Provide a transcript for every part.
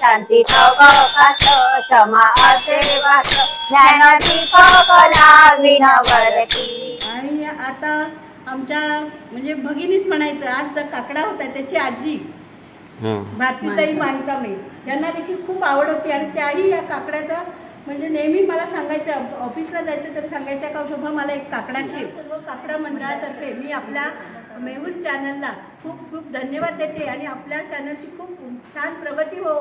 शांती अवकाश क्षमा असे वाच ज्ञान दीपक लाविनवरती। आणि आता आमच्या म्हणजे भगिनीच म्हणायचं, आज काकडा होता त्याची आजी भारतीताई मानकामे यांना देखील खूप आवड होती आणि त्याही या काकड्याचा म्हणजे नेहमी मला सांगायचं, ऑफिसला जायचं तर सांगायच्या का शोभा मला एक काकडा ठेव। सर्व काकडा मंडळातर्फे मी आपल्या मेहुल चॅनलला खूप खूप धन्यवाद देते आणि आपल्या चॅनलची खूप छान प्रगती हो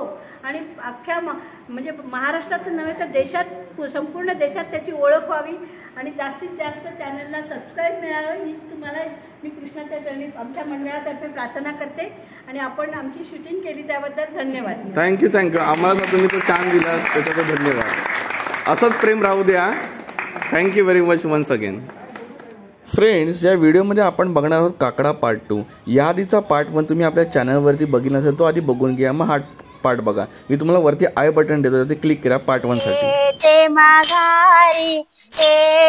आणि अख्ख्या म्हणजे महाराष्ट्रात नव्हे तर देशात संपूर्ण देशात त्याची ओळख व्हावी आणि जास्तीत जास्त चॅनलला सबस्क्राईब मिळावं हीच तुम्हाला मी कृष्णाच्या चरणी आमच्या मंडळातर्फे प्रार्थना करते आणि आपण आमची शूटिंग केली त्याबद्दल धन्यवाद। थँक्यू आम्हाला तुम्ही तो छान दिला त्याच्याबद्दल धन्यवाद। असंच प्रेम राहू द्या। Thank you very much once again. Friends, या व्हिडिओमध्ये आपण बघणार आहोत काकडा पार्ट 2। या आधीचा पार्ट 1 तुम्ही आपल्या चॅनलवरती बघितला नसेल तो आधी बघून घ्या, मग हा पार्ट बघा। मी तुम्हाला वरती आय बटन देतो, ते क्लिक करा पार्ट 1 साठी।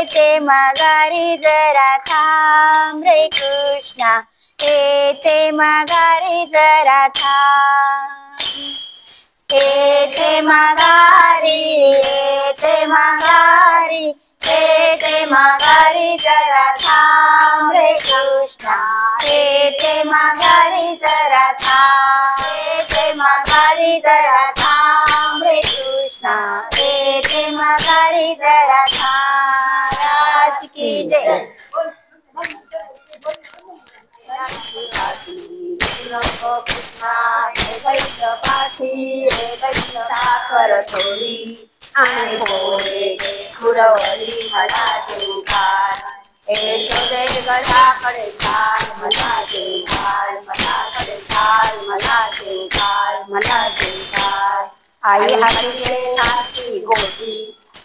ते माघारी जरा थांब रे कृष्णा, ते माघारी जरा थांब, ते माघारी, ते माघारी, ते माघारी जरा थांब रे कृष्णा, ते माघारी जरा थांब, ते माघारी जरा थांब रे कृष्णा, ते माघारी जरा थांब। राज की जय। साखर थोडी आणि पोहे पुरवली मला देवघाल, यशोदे गडाकडे चाल मला देवघाल, मनाकडे चाल मला देवघाल, मला देवघाल। आई हाती हाती गोटी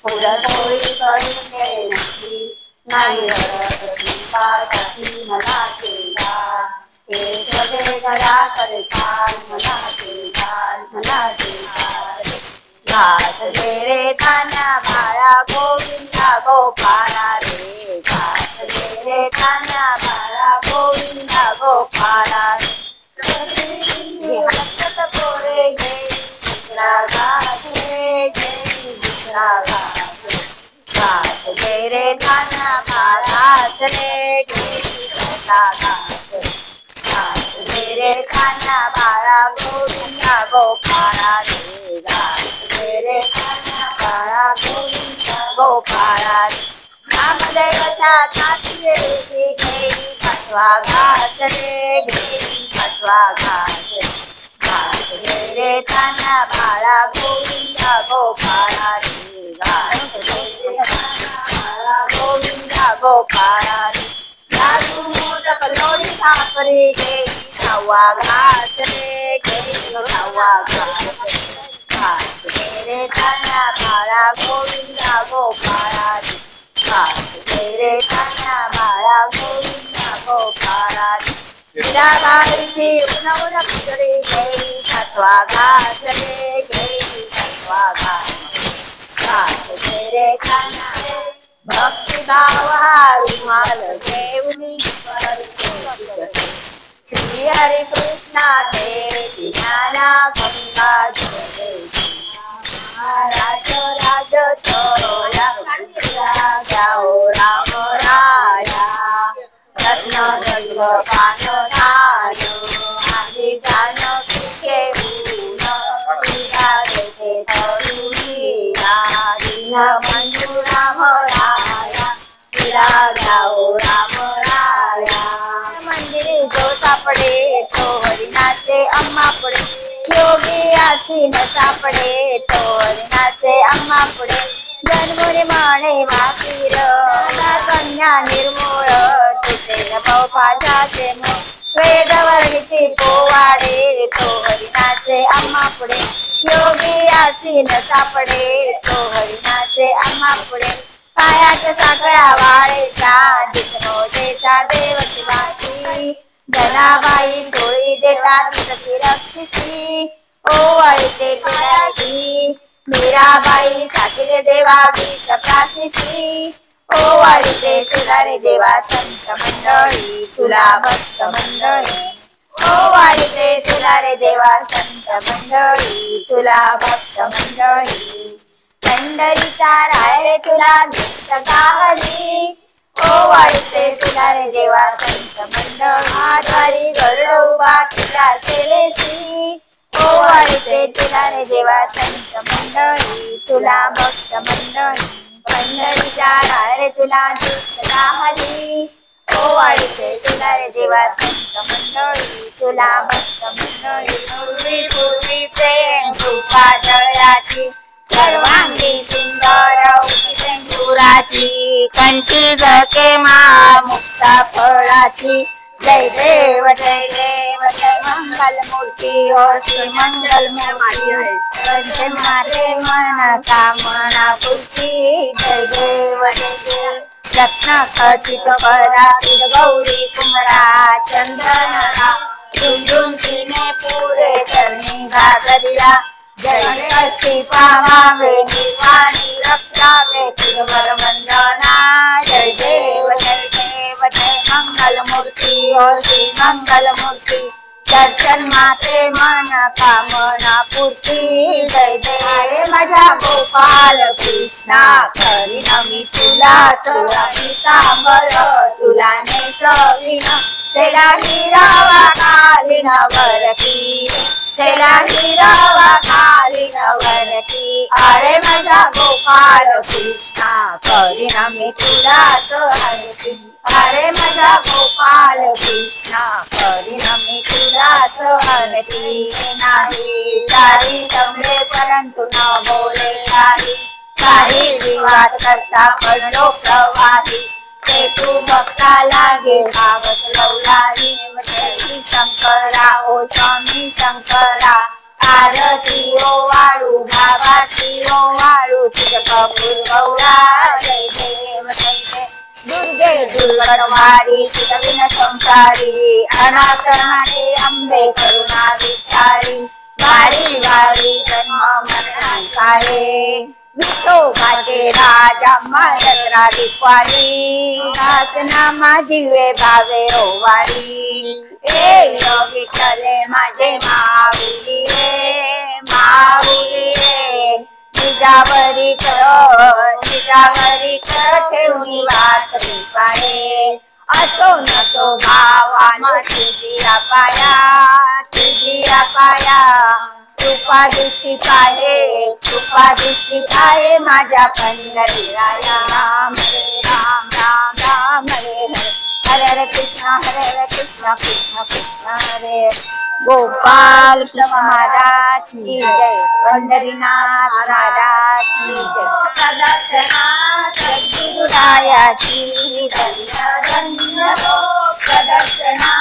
पुरणपोळी करून देण्याची नाही रडत दीपासाठी मला देवघाल, यशोदे गडाकडे चाल मला देवघाल, मला देवघाल। घास दे रे कान्हा बाळा गोविंदा गोपाळा रे, घास दे रे कान्हा बाळा गोविंदा गोपाळा रे, हसत पोरे घेई दुसरा घास रे, घेई दुसरा घास, घास दे रे कान्हा बाळा रे, घेई दुसरा घास, घास दे रे कान्हा बाळा गोविंदा गोपाळा रे, घास दे रे कान्हा बाळा गोविंदा गोपाळा रे। नामदेवाच्या ताती रे घेई पाचवा घास रे, घेई पाचवा घास, घास दे रे कान्हा बाळा गोविंदा गोपाळा रे, घास दे रे कान्हा बाळा गोविंदा गोपाळा रे। लाडू मोदक लोणी साखरी घेई सहावा घास रे, घेई सहावा घास, घास दे रे कान्हा बाळा गोविंदा गोपाळा रे, घास दे रे कान्हा बाळा गोविंदा गोपाळा रे। मीराबाईची उन्हवण खिचडी घेई सातवा घास रे, घेई सातवा घास, घास दे रे कान्हा रे। भक्तिभाव हा रुमाल घेऊन श्री हरी कृष्णा ते ज्ञाना गंगा जय, महाराज राज सोया जाओ राम राया, रत्न दर्भ पान दान आदि दान घेऊन देते तरुणीला, दीन बंधू राम राया, तिला जाओ राम राया। मंदिरी जो सापडे तो हरिनाचे अम्मा पुढे, योगी आसी न सापडे तो हरिनाचे अम्मा पुढे, जन्मुनी म्हणे मातीर कन्या निर्मूळ, तुझे पाजाचे मोह वेदवर्णिती पोवाडे तो हरिनाचे अम्मा पुढे, योगी आसी न सापडे तो हरिनाचे अम्मा पुढे। पायाच्या साखळ्या वाळेच्या जिष्णू देता देवची वाची, जनाबाई सोळी देतात सती रक्षिसी, ओवाळीते तुळशी मीराबाई साकीरे देवा गीत प्रार्थिसी, ओवाळीते तुला रे देवा संत मंडळी तुला भक्त मंडळी, ओवाळीते तुला रे देवा संत मंडळी तुला भक्त मंडळी. पंढरीचा राय रे तुला गीत गाहली, ओवाळते तुला रे देवा संत मंडळी. आधारी गरुड उभा तुला सेवेसी, ओवाळते तुला रे देवा संत मंडळी. तुला भक्त मंडळी. पंढरीचा राय रे तुला गीत गाहली, ओवाळते तुला रे देवा संत मंडळी. तुला भक्त मंडळी. पूर्वी पूर्वी प्रेम कृपा जळाची, सर्वांगी सुंदर सिंदुराची, कंठी जके मा मुक्ता फळाची. जय देव जय देव जय मंगल मूर्ती ओ श्री मंगल मूर्ती. माते मन कामना पूर्ती. जय देव जय देव. रत्न खचित बरा गौरी कुमरा चंदनरा, झुंझुन तिने पुरे चरणी घागरिया. जय अस्थि पावावे निवाणी रक्षावे तुझवर वंदना. जय देव जय देव जय मंगल मूर्ती ओ श्री मंगल मूर्ती. दर्शन माते मन कामना पूर्ती. जय देव माझा गोपाल कृष्णा, करीन मी तुलाच सांबर तुला नेसवीन. तेला हिरावा घालीन वरती, तेला हिरावा घालीन वरती. अरे माझा गोपाल कृष्णा, करीन मी तुलाच आरती. अरे माझा गोपाल कृष्णा, करीन मी तुलाच आरती. नाही काही जमले परंतु न बोले काही, काही विवाद करता पडलो प्रवाही. ते तू भक्ता लागे भावत लवलाही. शंकरा ओ स्वामी शंकरा, आरती ओ वाळू भावाची ओ वाळू तुझ कपूर गौरा. जय देव जय देव. दुर्गे दुर्गणवारी तुझविन संसारी, अनाथनाथे अंबे करुणा विचारी. वारी वारी जन्म मरणांकारे, विठोबाचे राजा महाराज विक्वारी. नामा दिवे भावे ओवाळी. ए विठ्ठले माझे माऊली रे माऊली रे. तुझ्यावरी कर ठेवणी वाट पाये. असो नसो भावान तुझी पाया, तुझी पाया. कृपा दृष्टी पाहे, कृपा दृष्टी पाहे माझ्या पंढरीराया. राम हरे राम राम राम हरे हरे, हरे हरे कृष्ण कृष्ण कृष्ण हरे. गोपाल कृष्ण महाराज की जय. पंढरीनाथ महाराज की जय. प्रदक्षिणा सद्गुरुरायाची धन्य धन्य हो. प्रदक्षिणा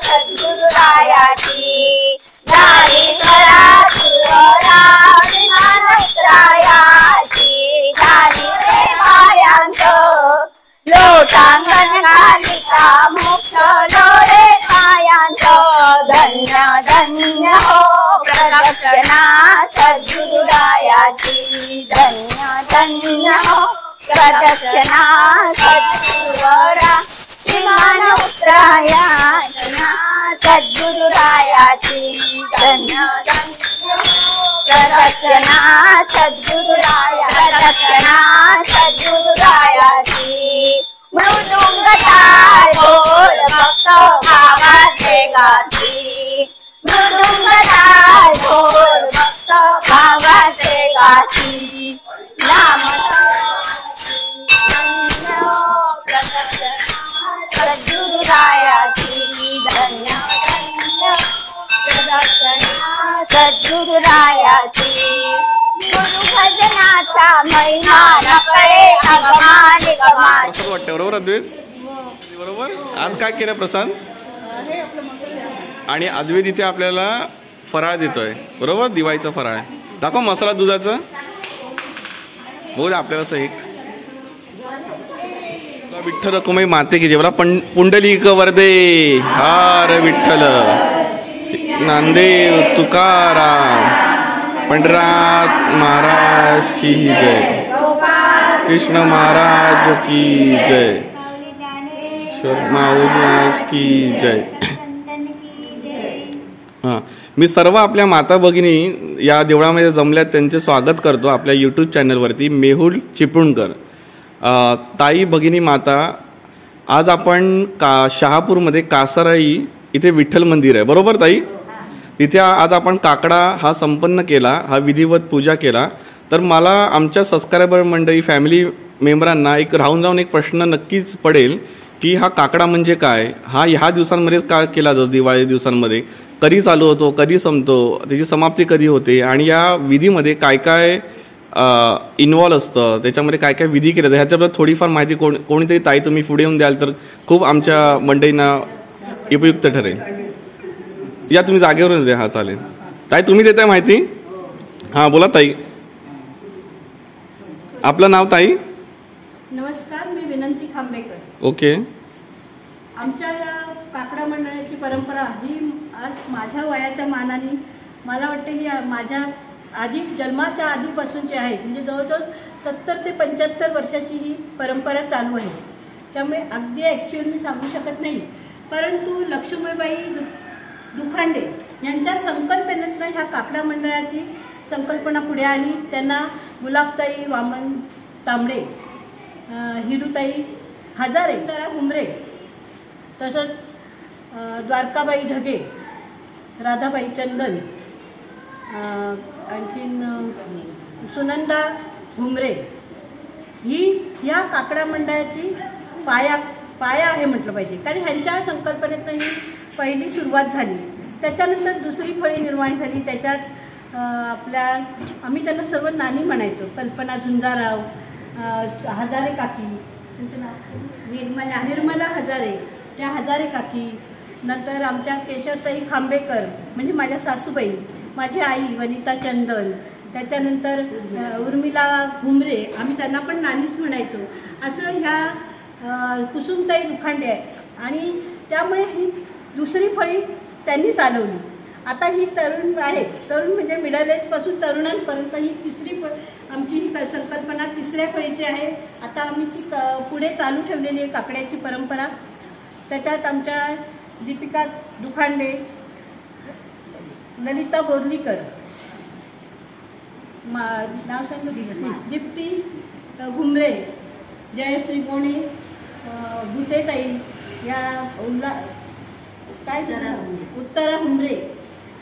सद्गुरुरायाची. दारी करा सुरा विमानोत्तरायाची. दारी प्रेमायांचं लोटांगण घालिका मोक्ष लोळे पायांचं. धन्य धन्य हो. प्रदक्षिणा सद्गुरुरायाची. धन्य धन्य हो. प्रदक्षिणा सद्गुरुरा विमान उत्तरायाची. सद्गुरुरायाची. धन्य धन्य प्रदक्षिणा सद्गुरुराया. प्रदक्षिणा सद्गुरुरायाची. मृदुंगताल बोल भक्त भावाचे गाती. मृदुंगताल बोल भक्त भावाचे गाती. नाम सद्गुरुरायाची. धन्य धन्य प्रदक्षिणा सद्गुरुरायाची. गुरु भजनाचा महिमा न कळे अगमान गमान. प्रसाद वाटते बरोबर अद्वैत, बरोबर. आज काय केलं प्रसाद? आणि अद्वैत इथे आपल्याला फराळ देतोय बरोबर, दिवाळीचा फराळ. दाखव मसाला दुधाचं. बोल आपल्याला सही. विठ्ठल रखुमाई माते की जेवला पुंडलिक वरदे. हार विठ्ठल. नामदेव तुकाराम पंढरीनाथ महाराज की जय. कृष्ण महाराज की जय. माऊली महाराज की जय. हां मी सर्व आपल्या माता भगिनी या देवळामध्ये जमल्यात त्यांचे स्वागत करतो आपल्या यूट्यूब चॅनलवरती. मेहुल चिपळूणकर ताई भगिनी माता, आज आपण शहापूरमध्ये कासाराई इथे विठ्ठल मंदिर आहे बरोबर ताई? तिथे आज आपण काकडा हा संपन्न केला, हा विधिवत पूजा केला. तर मला आमच्या सबस्क्रायबर मंडळी फॅमिली मेंबरांना एक राहून जाऊन एक प्रश्न नक्कीच पडेल की हा काकडा म्हणजे काय, हा ह्या दिवसांमध्येच का केला जातो, दिवाळी दिवसांमध्ये कधी चालू होतो, कधी संपतो, त्याची समाप्ती कधी होते आणि या विधीमध्ये काय काय इन्व्हॉल्व असतं, त्याच्यामध्ये काय काय विधी केले जातात ह्याच्याबद्दल थोडीफार माहिती कोणीतरी ताई तुम्ही पुढे येऊन द्याल तर खूप आमच्या मंडळींना उपयुक्त ठरेल. या तुम्ही जागेवरच द्या. हा चालेल ताई, तुम्ही देताय माहिती? हां बोला ताई. आपलं नाव ताई? नमस्कार, मी विनंती खांबेकर. ओके. आमच्या या काकडा मंडळाची परंपरा ही आज माझ्या वयाच्या मानाने मला वाटते की माझ्या आधी जन्माच्या आधीपासूनची आहे. म्हणजे जवळजवळ 70 ते 75 वर्षाची ही परंपरा चालू आहे. त्यामुळे अगदी ॲक्च्युअल मी सांगू शकत नाही, परंतु लक्ष्मीबाई दुखांडे यांच्या संकल्पनेतनं ह्या काकडा मंडळाची संकल्पना पुढे आली. त्यांना गुलाबताई वामन तांबडे, हिरुताई हजारे, तारा हुमरे, तसंच द्वारकाबाई ढगे, राधाबाई चंदन, आणखीन सुनंदा घुमरे ही ह्या काकडा मंडळाची पाया आहे म्हटलं पाहिजे. कारण ह्यांच्या संकल्पनेतनं ही पहिली सुरुवात झाली. त्याच्यानंतर दुसरी फळी निर्माण झाली. त्याच्यात आम्ही त्यांना सर्व नानी म्हणायचो. कल्पना झुंजाराव, हजारे काकी, त्यांचं नाव निर्मला हजारे, त्या हजारे काकी, नंतर आमच्या केशवताई खांबेकर म्हणजे माझ्या सासूबाई, माझी आई वनिता चंदन, त्याच्यानंतर उर्मिला घुमरे, आम्ही त्यांना पण नानीच म्हणायचो. असं ह्या कुसुमताई दुखांडे आहे. आणि त्यामुळे ही दुसरी फळी त्यांनी चालवली. आता ही तरुण आहे, तरुण म्हणजे मिडल एजपासून तरुणांपर्यंत ही तिसरी आमची ही संकल्पना तिसऱ्या फळीची आहे. आता आम्ही ती पुढे चालू ठेवलेली आहे काकड्याची परंपरा. त्याच्यात आमच्या दीपिका दुखांडे, ललिता बोर्लीकर, नाव सांगितलं, दीप्ती घुमरे, जयश्री गोणे, भुतेताई, या उत्तरा हुमरे,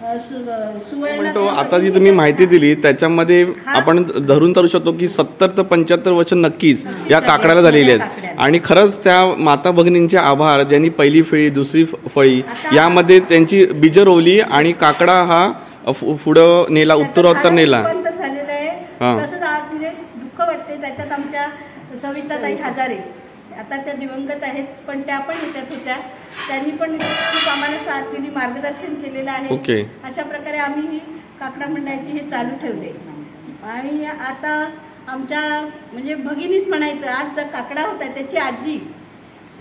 म्हणतो. आता जी तुम्ही माहिती दिली त्याच्यामध्ये आपण धरून चालू शकतो की 70 ते 75 वर्ष नक्कीच या काकड्याला झालेली आहेत. आणि खरंच त्या माता भगिनींचे आभार, ज्यांनी पहिली फळी दुसरी फळी यामध्ये त्यांची बीज रोवली आणि काकडा हा पुढं नेला, उत्तरोत्तर नेला. तसंच आज म्हणजे दुःख वाटते. त्याच्यात आमच्या सविताताई हजारे आता त्या दिवंगत आहेत, पण त्या पण ह्याच्यात होत्या. त्यांनी पण खूप आम्हाला साथ दिली, मार्गदर्शन केलेलं आहे. अशा प्रकारे आम्ही ही काकडा मंडळाची हे चालू ठेवले. आणि आता आमच्या म्हणजे भगिनीच म्हणायचं, आज जो काकडा होता त्याची आजी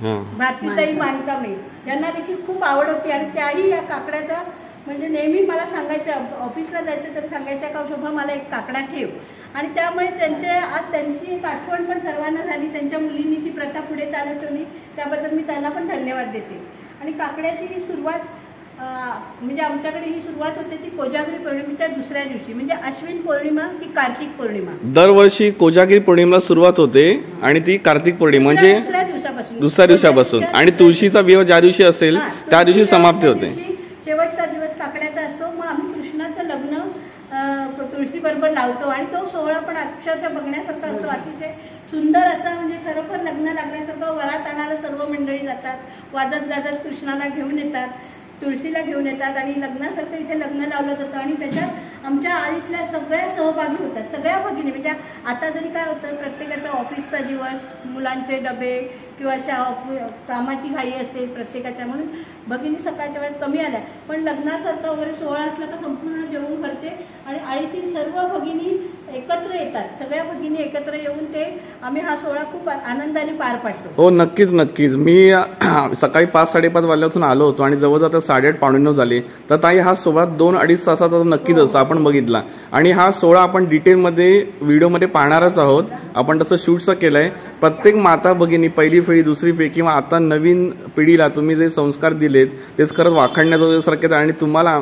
भारतीताई मानकामे यांना देखील खूप आवड होती. आणि त्याही या काकड्याचा म्हणजे नेहमी मला सांगायचं, ऑफिसला जायचं तर सांगायच्या का शोभा मला एक काकडा ठेव. आणि त्यामुळे आज त्यांची एक आठवण पण सर्वांना झाली. त्यांच्या मुलींनी ती प्रथा पुढे चालू ठेवली, त्याबद्दल मी त्यांना पण धन्यवाद देते. आणि काकड्याची ही सुरुवात म्हणजे आमच्याकडे ही सुरुवात होते ती कोजागिरी पौर्णिमेच्या दुसऱ्या दिवशी, म्हणजे अश्विन पौर्णिमा ती कार्तिक पौर्णिमा. दरवर्षी कोजागिरी पौर्णिमेला सुरुवात होते आणि ती कार्तिक पौर्णिमा म्हणजे दुसऱ्या दिवसापासून. आणि तुळशीचा विवाह ज्या दिवशी असेल त्या दिवशी समाप्ती होते. शेवटचा दिवस काकड्याचा असतो. मग आम्ही कृष्णाचं लग्न तुळशी बरोबर लावतो आणि तो सोहळा पण अक्षरशः बघण्यासारखा असतो. अतिशय सुंदर असा, म्हणजे खरोखर लग्न लागण्यासारखं. वरात आणायला सर्व मंडळी जातात, वाजत गाजत कृष्णाला घेऊन येतात, तुळशीला घेऊन येतात आणि लग्नासारखं इथे लग्न लावलं जातं. आणि त्याच्यात आमच्या आळीतल्या सगळ्या सहभागी होतात, सगळ्या भगिनी. म्हणजे आता जरी काय होतं, प्रत्येकाचा ऑफिसचा दिवस, मुलांचे डबे किंवा कामाची घाई असते प्रत्येकाच्या, म्हणून भगिनी सकाळच्या वेळेत कमी आल्या. पण लग्नासारखा वगैरे सोहळा असला का संपूर्ण जेवण करते आणि आळीतील सर्व भगिनी एकत्र येतात. सगळ्या भगिनी एकत्र येऊन ते आम्ही हा सोहळा खूप आनंदाने पार पाडतो. हो नक्कीच नक्कीच. मी सकाळी 5-5:30 वाजल्यापासून आलो होतो आणि जवळजवळ 8:30 पावणे 9 झाले. तर ताई हा सोहळा 2-2.5 तासाचा नक्कीच असतो, आपण बघितला. आणि हा सोहळा आपण डिटेलमध्ये व्हिडिओमध्ये पाहणारच आहोत. आपण तसं शूटचं केलं आहे. प्रत्येक माता भगिनी पहिली पिढी दुसरी पिढी किंवा आता नवीन पिढीला तुम्ही जे संस्कार दिलेत तेच खरंच वाखाणण्यासारखे. आणि तुम्हाला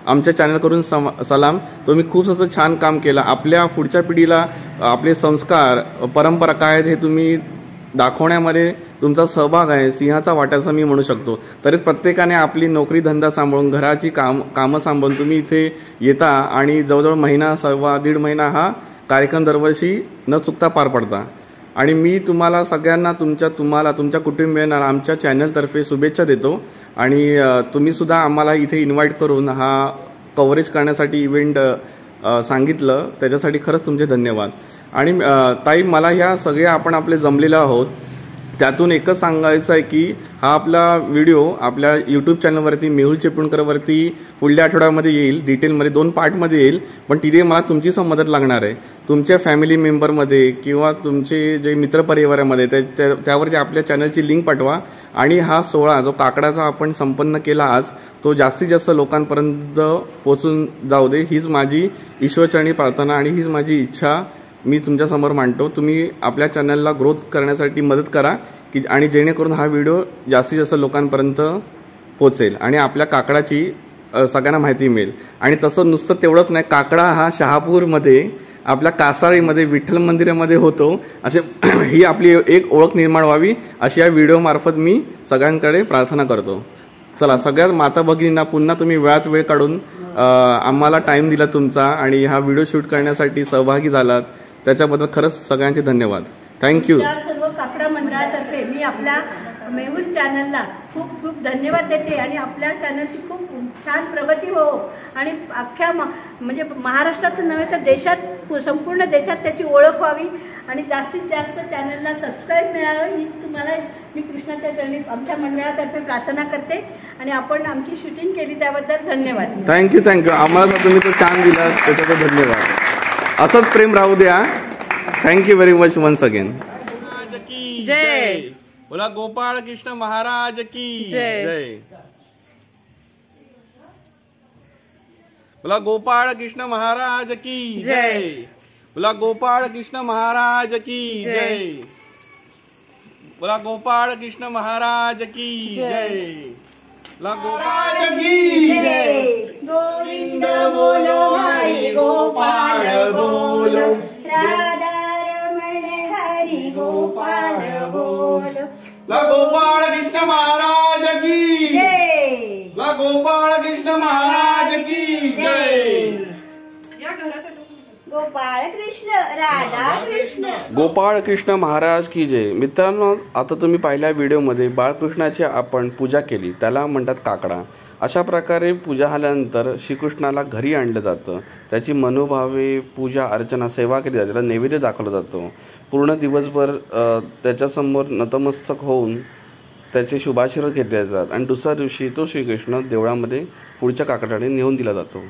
आमच्या चॅनल करून सलाम. तुम्ही खूप असं छान काम केलं. आपल्या पुढच्या पिढीला आपले संस्कार परंपरा काय आहेत हे तुम्ही दाखवण्यामध्ये तुमचा सहभाग आहे. सिंहाचा वाट्याचा मी म्हणू शकतो. तरीच प्रत्येकाने आपली नोकरी धंदा सांभाळून घराची कामं सांभाळून तुम्ही इथे येता आणि जवळजवळ महिना सव्वा दीड महिना हा कार्यक्रम दरवर्षी न चुकता पार पडता. आणि मी तुम्हाला सगळ्यांना तुमच्या कुटुंबियांना आमच्या चॅनलतर्फे शुभेच्छा देतो. आणि तुम्ही सुद्धा आम्हाला इथे इन्व्हाइट करून हा कव्हरेज करण्यासाठी इव्हेंट सांगितलं त्याच्यासाठी खरंच तुमचे धन्यवाद. आणि ताई मला ह्या सगळे आपण आपले जमलेलो आहोत त्यातून एकच सांगायचं आहे की हा आपला व्हिडिओ आपल्या यूट्यूब चॅनलवरती मेहुल चिपळूणकरवरती पुढल्या आठवड्यामध्ये येईल. डिटेलमध्ये 2 पार्टमध्ये येईल. पण तिथे मला तुमची मदत लागणार आहे. तुमच्या फॅमिली मेंबरमध्ये किंवा तुमचे जे मित्रपरिवारामध्ये त्यावरती आपल्या चॅनलची लिंक पाठवा. आणि हा सोहळा जो काकडाचा आपण संपन्न केला आज तो जास्तीत जास्त लोकांपर्यंत पोचून जाऊ दे हीच माझी ईश्वरचरणी प्रार्थना आणि हीच माझी इच्छा मी तुमच्यासमोर मांडतो. तुम्ही आपल्या चॅनलला ग्रोथ करण्यासाठी मदत करा की आणि जेणेकरून हा व्हिडिओ जास्तीत जास्त लोकांपर्यंत पोचेल आणि आपल्या काकडाची सगळ्यांना माहिती मिळेल. आणि तसं नुसतं तेवढंच नाही, काकडा हा शहापूरमध्ये आपल्या कासाळीमध्ये विठ्ठल मंदिरामध्ये होतो असे ही आपली एक ओळख निर्माण व्हावी अशी या व्हिडिओमार्फत मी सगळ्यांकडे प्रार्थना करतो. चला सगळ्यात माता भगिनींना पुन्हा तुम्ही वेळात वेळ काढून आम्हाला टाईम दिला तुमचा आणि हा व्हिडिओ शूट करण्यासाठी सहभागी झालात त्याच्याबद्दल खरंच सगळ्यांचे धन्यवाद. थँक्यू. सर्व काकडा मंडळातर्फे मी आपल्या मेहुल चॅनलला खूप खूप धन्यवाद देते. आणि आपल्या चॅनलची खूप छान प्रगती हो आणि अख्ख्या म्हणजे महाराष्ट्रात नव्हे तर देशात संपूर्ण देशात त्याची ओळख व्हावी आणि जास्तीत जास्त चॅनलला सबस्क्राईब मिळावं हीच तुम्हाला मी कृष्णाच्या चरणी आमच्या मंडळातर्फे प्रार्थना करते. आणि आपण आमची शूटिंग केली त्याबद्दल धन्यवाद. थँक्यू. आम्हाला तुम्ही तो छान दिला त्याच्याबद्दल धन्यवाद. असंच प्रेम राहू द्या. Thank you very much once again. जय. बोला गोपाळ कृष्ण महाराज की जय. बोला गोपाळ कृष्ण महाराज की जय. बोला गोपाळ कृष्ण महाराज की जय. बोला गोपाळ कृष्ण महाराज की जय. बोला गोपाळ की जय. गोविंद बोलो भाई गोपाळ बोलो राधा रमण हरी गोपाळ बोलो. ला गोपाळ कृष्ण महाराज की जय. ला गोपाळ कृष्ण महाराज की जय. गोपाळ कृष्ण राधा कृष्ण गोपाळ कृष्ण महाराज की जय. मित्रांनो आता तुम्ही पहिल्या व्हिडिओमध्ये बाळकृष्णाची आपण पूजा केली त्याला म्हणतात काकडा. अशा प्रकारे पूजा झाल्यानंतर श्रीकृष्णाला घरी आणलं जातं. त्याची मनोभावे पूजा अर्चना सेवा केली जाते. त्याला नैवेद्य दाखवला जातो. पूर्ण दिवसभर त्याच्यासमोर नतमस्तक होऊन त्याचे शुभाशीर्वाद घेतले जातात. आणि दुसऱ्या दिवशी तो श्रीकृष्ण देवळामध्ये पुढच्या काकडाने नेऊन दिला जातो.